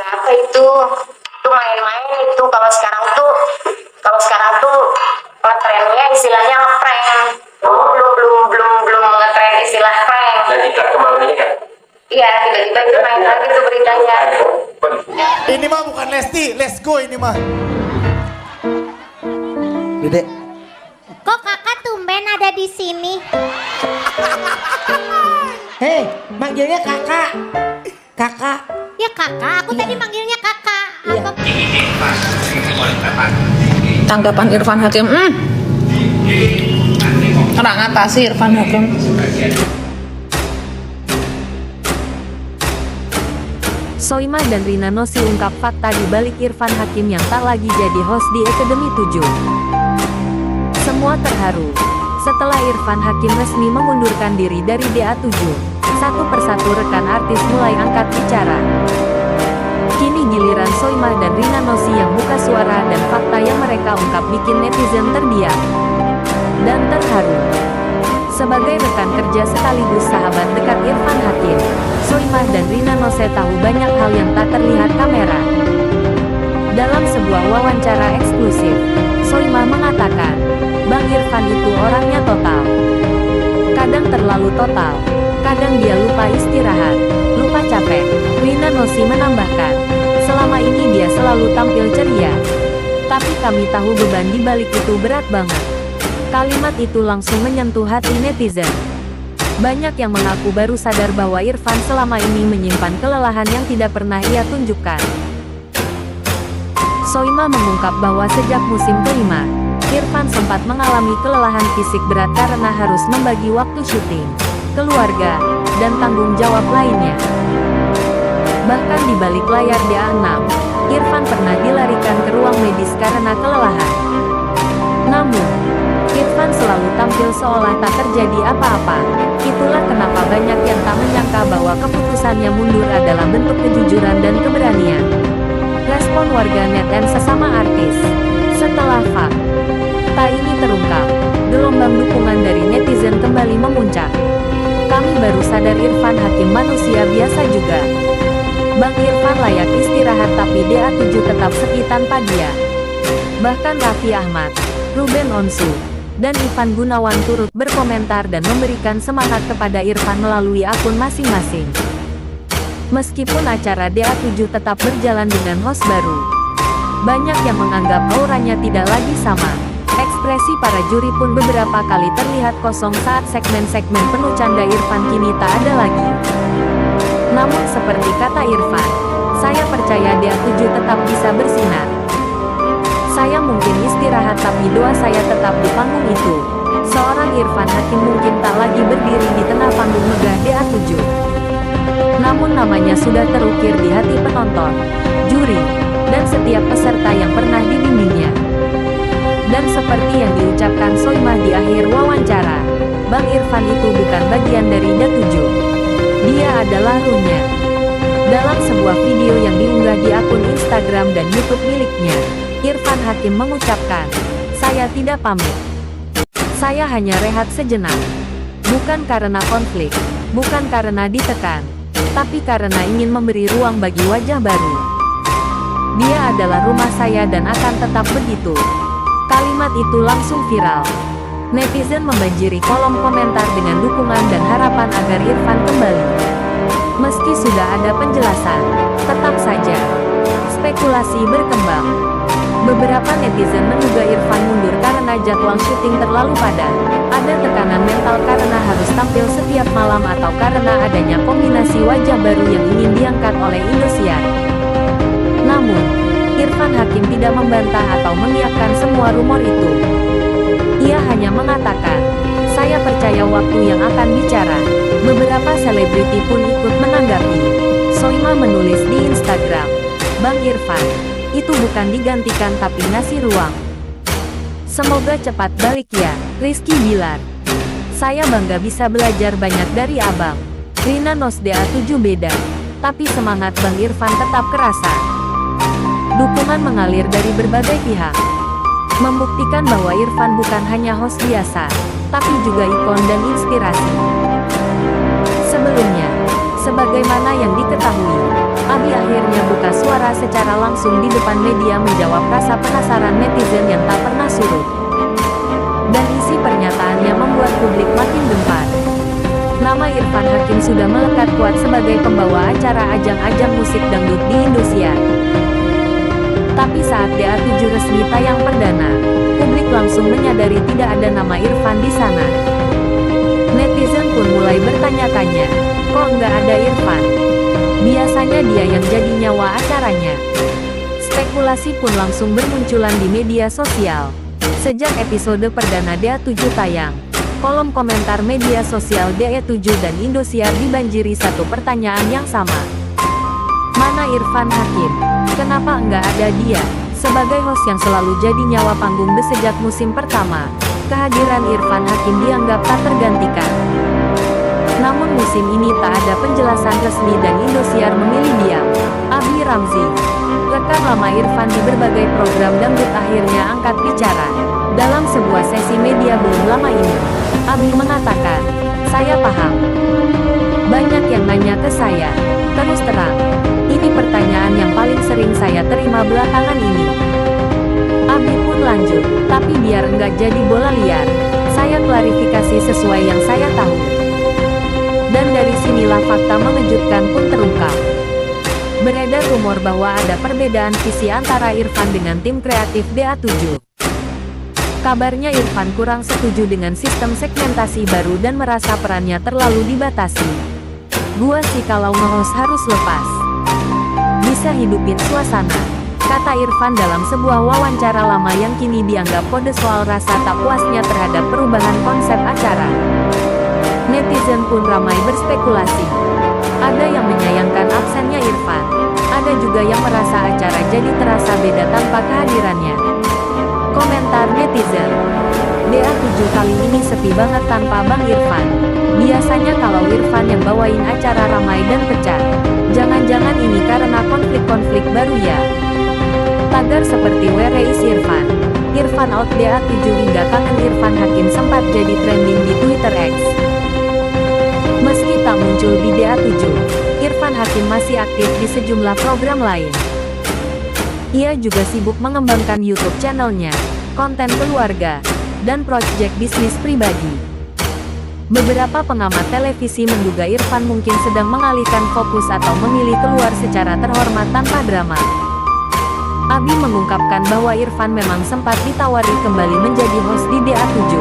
apa itu main-main itu. Kalau sekarang tuh ngetrennya istilahnya prank. Belum ngetren istilah prank. Jadi tak kemaluannya kan? Iya, tiba-tiba itu naik lagi tuh beritanya. Ini mah bukan Lesti, let's go ini mah. Dede. Kok kakak tumben ada di sini? Hei, manggilnya kakak. Kakak. Ya kakak, aku tadi manggilnya kakak. Iya. Tanggapan Irfan Hakim, orang ngatasi Irfan Hakim. Soimah dan Rina Nose ungkap fakta di balik Irfan Hakim yang tak lagi jadi host di Academy 7. Semua terharu setelah Irfan Hakim resmi mengundurkan diri dari DA7. Satu persatu rekan artis mulai angkat bicara. Kini giliran Soimah dan Rina Nose yang buka suara, dan fakta yang mereka ungkap bikin netizen terdiam dan terharu. Sebagai rekan kerja sekaligus sahabat dekat Irfan Hakim, Soimah dan Rina Nose tahu banyak hal yang tak terlihat kamera. Dalam sebuah wawancara eksklusif, Soimah mengatakan, Bang Irfan itu orangnya total. Kadang terlalu total, kadang dia lupa istirahat, lupa capek. Rina Nose menambahkan, selama ini dia selalu tampil ceria. Tapi kami tahu beban di balik itu berat banget. Kalimat itu langsung menyentuh hati netizen. Banyak yang mengaku baru sadar bahwa Irfan selama ini menyimpan kelelahan yang tidak pernah ia tunjukkan. Soimah mengungkap bahwa sejak musim kelima, Irfan sempat mengalami kelelahan fisik berat karena harus membagi waktu syuting, keluarga, dan tanggung jawab lainnya. Bahkan di balik layar DA6, Irfan pernah dilarikan ke ruang medis karena kelelahan. Namun, Irfan selalu tampil seolah tak terjadi apa-apa. Itulah kenapa banyak yang tak menyangka bahwa keputusannya mundur adalah bentuk kejujuran dan keberanian. Respon warganet dan sesama artis. Setelah fakta ini terungkap, gelombang dukungan dari netizen kembali memuncak. Kami baru sadar Irfan Hakim manusia biasa juga. Bang Irfan layak istirahat, tapi DA7 tetap sepi tanpa dia. Bahkan Raffi Ahmad, Ruben Onsu, dan Ivan Gunawan turut berkomentar dan memberikan semangat kepada Irfan melalui akun masing-masing. Meskipun acara DA7 tetap berjalan dengan host baru, banyak yang menganggap auranya tidak lagi sama. Ekspresi para juri pun beberapa kali terlihat kosong saat segmen-segmen penuh canda Irfan kini tak ada lagi. Namun seperti kata Irfan, saya percaya DA7 tetap bisa bersinar. Saya mungkin istirahat, tapi doa saya tetap di panggung itu. Seorang Irfan Hakim mungkin tak lagi berdiri di tengah panggung megah DA7. Namun namanya sudah terukir di hati penonton, juri, dan setiap peserta yang pernah dibimbingnya. Dan seperti yang diucapkan Soimah di akhir wawancara, Bang Irfan itu bukan bagian dari DA7. Dia adalah ruhnya. Dalam sebuah video yang diunggah di akun Instagram dan YouTube miliknya, Irfan Hakim mengucapkan, saya tidak pamit. Saya hanya rehat sejenak. Bukan karena konflik, bukan karena ditekan, tapi karena ingin memberi ruang bagi wajah baru. Dia adalah rumah saya dan akan tetap begitu. Kalimat itu langsung viral. Netizen membanjiri kolom komentar dengan dukungan dan harapan agar Irfan kembali. Meski sudah ada penjelasan, tetap saja spekulasi berkembang. Beberapa netizen menduga Irfan mundur karena jadwal syuting terlalu padat. Ada tekanan mental karena harus tampil setiap malam, atau karena adanya kombinasi wajah baru yang ingin diangkat oleh Indosiar. Namun, Irfan Hakim tidak membantah atau mengiyakan semua rumor itu. Ia hanya mengatakan, saya percaya waktu yang akan bicara. Beberapa selebriti pun ikut menanggapi. Soimah menulis di Instagram, Bang Irfan, itu bukan digantikan tapi ngasih ruang. Semoga cepat balik ya, Rizky Bilar. Saya bangga bisa belajar banyak dari abang. Rina Nose DA7 beda, tapi semangat Bang Irfan tetap kerasa. Dukungan mengalir dari berbagai pihak, membuktikan bahwa Irfan bukan hanya host biasa, tapi juga ikon dan inspirasi. Sebelumnya, sebagaimana yang diketahui, Abi akhirnya buka suara secara langsung di depan media menjawab rasa penasaran netizen yang tak pernah surut. Dan isi pernyataannya membuat publik makin gempar. Nama Irfan Hakim sudah melekat kuat sebagai pembawa acara ajang-ajang musik dangdut di Indosiar. Tapi saat DA7 resmi tayang perdana, publik langsung menyadari tidak ada nama Irfan di sana. Netizen pun mulai bertanya-tanya, kok nggak ada Irfan? Biasanya dia yang jadi nyawa acaranya. Spekulasi pun langsung bermunculan di media sosial. Sejak episode perdana DA7 tayang, kolom komentar media sosial DA7 dan Indosiar dibanjiri satu pertanyaan yang sama. Mana Irfan Hakim? Kenapa nggak ada dia? Sebagai host yang selalu jadi nyawa panggung sejak musim pertama, kehadiran Irfan Hakim dianggap tak tergantikan. Namun musim ini tak ada penjelasan resmi dan Indosiar memilih diam. Abi Ramzi, rekan lama Irfan di berbagai program dangdut akhirnya angkat bicara. Dalam sebuah sesi media belum lama ini, Abi mengatakan, "Saya paham. Banyak yang nanya ke saya. Terus terang, ini pertanyaan yang paling sering saya terima belakangan ini." Abi pun lanjut, "Tapi biar enggak jadi bola liar, saya klarifikasi sesuai yang saya tahu." Dan dari sinilah fakta mengejutkan pun terungkap. Beredar rumor bahwa ada perbedaan visi antara Irfan dengan tim kreatif DA7. Kabarnya Irfan kurang setuju dengan sistem segmentasi baru dan merasa perannya terlalu dibatasi. "Gua sih kalau nge-host harus lepas. Bisa hidupin suasana," kata Irfan dalam sebuah wawancara lama yang kini dianggap kode soal rasa tak puasnya terhadap perubahan konsep acara. Netizen pun ramai berspekulasi. Ada yang menyayangkan absennya Irfan, ada juga yang merasa acara jadi terasa beda tanpa kehadirannya. Komentar netizen, "DA7 kali ini sepi banget tanpa Bang Irfan. Biasanya kalau Irfan yang bawain acara ramai dan pecah. Jangan-jangan ini karena konflik-konflik baru ya?" Tagar seperti "Where is Irfan? Irfan out DA7 hingga kangen Irfan Hakim" sempat jadi trending di Twitter X. Meski tak muncul di DA7, Irfan Hakim masih aktif di sejumlah program lain. Ia juga sibuk mengembangkan YouTube channelnya, konten keluarga, dan proyek bisnis pribadi. Beberapa pengamat televisi menduga Irfan mungkin sedang mengalihkan fokus atau memilih keluar secara terhormat tanpa drama. Abi mengungkapkan bahwa Irfan memang sempat ditawari kembali menjadi host di DA7.